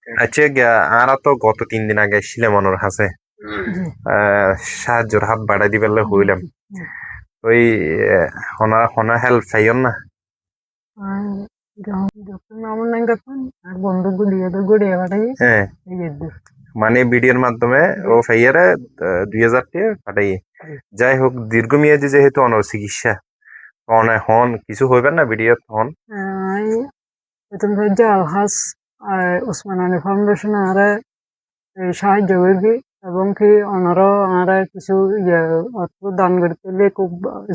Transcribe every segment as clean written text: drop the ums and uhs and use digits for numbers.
আচ্ছা আরা তো গত 3 দিন আগে ছিলে মনোর হাসে আহ সাহায্যের হাত বাড়াই দিবেলে হইলাম ওই হনা হনা হেল্প চাইন না হ্যাঁ মানে ভিডিওর মাধ্যমে ও ফাইয়ারে 2000 টাকা পাঠাই যাই হোক দীর্ঘমেয়াদী যেহেতু অনর চিকিৎসা অনে হন কিছু হইবেন না ভিডিও হন প্রথম যে আলহাজ উসমান আলী ফাউন্ডেশন আরে সাহায্য করবি এবং কি ওনারও আরে কিছু অর্থ দান করতে খুব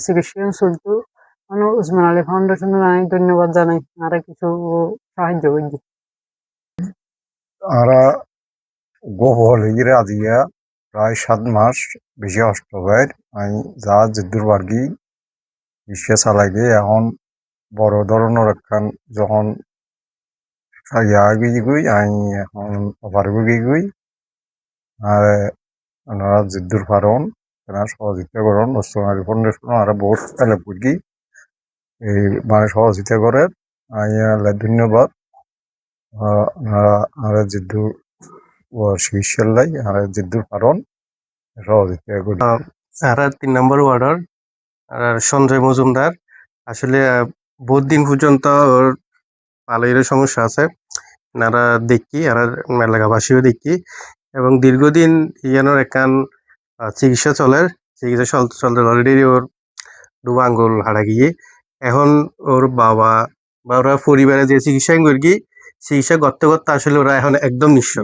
চিকিৎসা চলতো মানে উসমান আলী ফাউন্ডেশনের আমি ধন্যবাদ জানাই আরে কিছু সাহায্য করবি আরা গোহল হিরে আজিয়া প্রায় 7 মাস বেশি অষ্টবের আমি যা জিদ্দুর বার্গি বিশ্বে চালাইগে এখন বড় ধরনের একখান যখন ইয়া গই আমি এখন অপারগো গই আর ওনারা জিদ্দুর পারন তারা সহযোগিতা করেন ওসমানী ফাউন্ডেশন আর বহুত হেল্প করি এই মানে সহযোগিতা করে আমি ধন্যবাদ ওনারা আর জিদ্দুর চিকিৎসার লাই আর জিদ্দুর পারন সহযোগিতা করি আর 3 নম্বর ওয়ার্ডার আর সঞ্জয় মজুমদার আসলে বহুত দিন পর্যন্ত ওর পালইয়ের সমস্যা আছে নারা দেখি আর এলাকাবাসীও দেখি এবং দীর্ঘদিন ইয়ানোর একান চিকিৎসা চিকিৎসা চলতে অলরেডি ওর দুটো আঙ্গুল হারা গিয়ে এখন ওর বাবা বা ওরা পরিবারে যে চিকিৎসা করি চিকিৎসা করতে করতে আসলে ওরা এখন একদম নিঃস্ব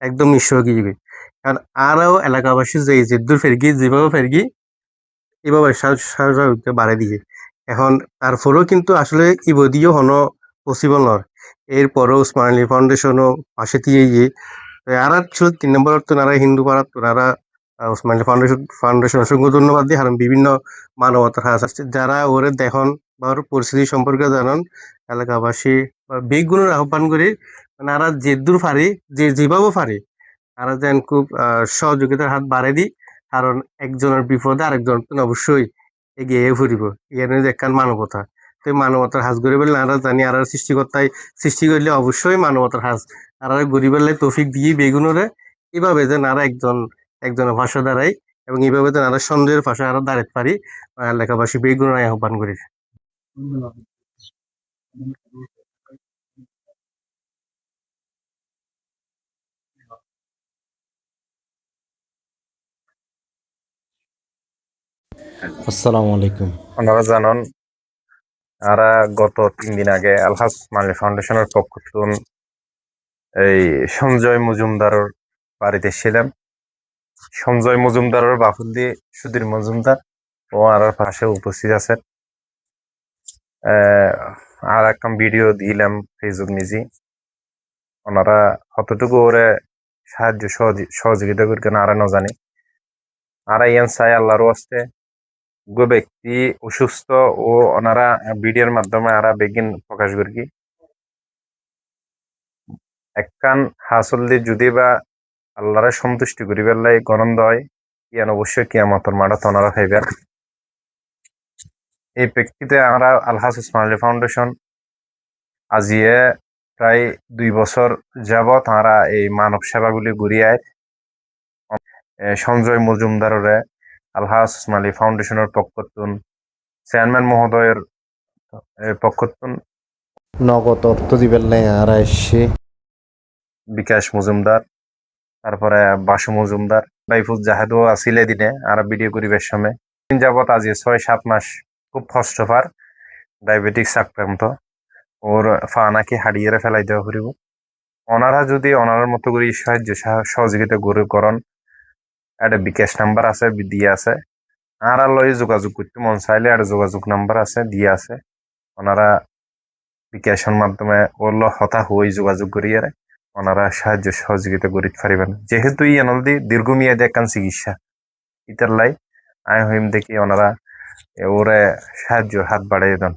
একদম নিঃস্ব হয়ে গিয়ে কারণ আরও এলাকাবাসী যে যেদূর ফেরগি যেভাবে ফেরগি এভাবে সাহায্য বাড়াই দিয়ে এখন তারপরেও কিন্তু আসলে ইবদিও হনো পসিবল নয় এরপরেও উসমান আলী ফাউন্ডেশনও পাশে দিয়ে গিয়ে আর ছিল 3 নম্বর তো নারা হিন্দু পাড়া তো নারা উসমান আলী ফাউন্ডেশন অসংখ্য ধন্যবাদ দিয়ে হারান বিভিন্ন মানবতার হাত আসছে যারা ওরে দেখুন বা ওর পরিস্থিতি সম্পর্কে জানান এলাকাবাসী বা বেগুনের আহ্বান করি নারা যেদূর পারি যে যেভাবে পারি তারা যেন খুব সহযোগিতার হাত বাড়াই দিই কারণ একজনের বিপদে আরেকজন অবশ্যই এগিয়ে ফুরিব ইয়ার একখান মানবতা তো মানবতার হাজ গড়ে বলে নারা জানি আর সৃষ্টিকর্তায় সৃষ্টি করলে অবশ্যই মানবতার হাজ আর গরিবের তৌফিক দিয়ে বেগুনরে এভাবে যেন আর একজনের ভাষা দাঁড়াই এবং এইভাবে যেন আর সন্দেহের ভাষা আরো দাঁড়াতে পারি এলাকাবাসী বেগুনের আহ্বান করি আসসালামু আলাইকুম আপনারা জানেন আরা গত 3 দিন আগে আলহাজ মালি ফাউন্ডেশনের পক্ষ থেকে এই সঞ্জয় মজুমদারের বাড়িতে ছিলাম সঞ্জয় মজুমদারের বাফুদ্দি সুধীর মজুমদার ও আর পাশে উপস্থিত আছেন আর একটা ভিডিও দিলাম ফেসবুক নিজে ওনারা কতটুকু ওরে সাহায্য সহযোগিতা করি কেন আর না জানি আর ইয়ান চাই আল্লাহর ওয়াস্তে গো ব্যক্তি অসুস্থ ও ওনারা ভিডিওর মাধ্যমে আরা বেগিন প্রকাশ করি একখান হাসল দিয়ে যদি বা আল্লাহরে সন্তুষ্টি করিবার লাই গরম হয় ইয়ান অবশ্যই কিয়ামতের মাঠত ওনারা খাইবেন এই প্রেক্ষিতে আমরা আলহাজ উসমান আলী ফাউন্ডেশন আজিয়ে প্রায় 2 বছর যাবৎ আমরা এই মানব সেবাগুলি ঘুরিয়ায় সঞ্জয় মজুমদারের আলহাজ উসমান আলী ফাউন্ডেশনের পক্ষতুন চেয়ারম্যান মহোদয়ের পক্ষতুন নগদ অর্থ দিবেন নাই আর এসে বিকাশ মজুমদার তারপরে বাসু মজুমদার বাইফুজ জাহেদও আসিলে দিনে আর ভিডিও করিবার সময় দিন যাবৎ আজি 6-7 মাস খুব কষ্টপার ডায়াবেটিক্স আক্রান্ত ওর ফা নাকি হাড়িয়ে ফেলাই দেওয়া করিব ওনারা যদি ওনার মতো করে সাহায্য সহযোগিতা করন একটা বিকাশ নাম্বার আছে দিয়ে আছে আর লয়ে যোগাযোগ করতে মন চাইলে একটা যোগাযোগ নাম্বার আছে দিয়ে আছে ওনারা বিকাশের মাধ্যমে ওর হতাশ হয়ে যোগাযোগ করিয়ে ওনারা সাহায্য সহযোগিতা করিতে পারিবেন যেহেতু ই এনলদি দীর্ঘমেয়াদী একখান চিকিৎসা ইতার লাই আই হইম দেখি ওনারা ওরে সাহায্য হাত বাড়াই দেন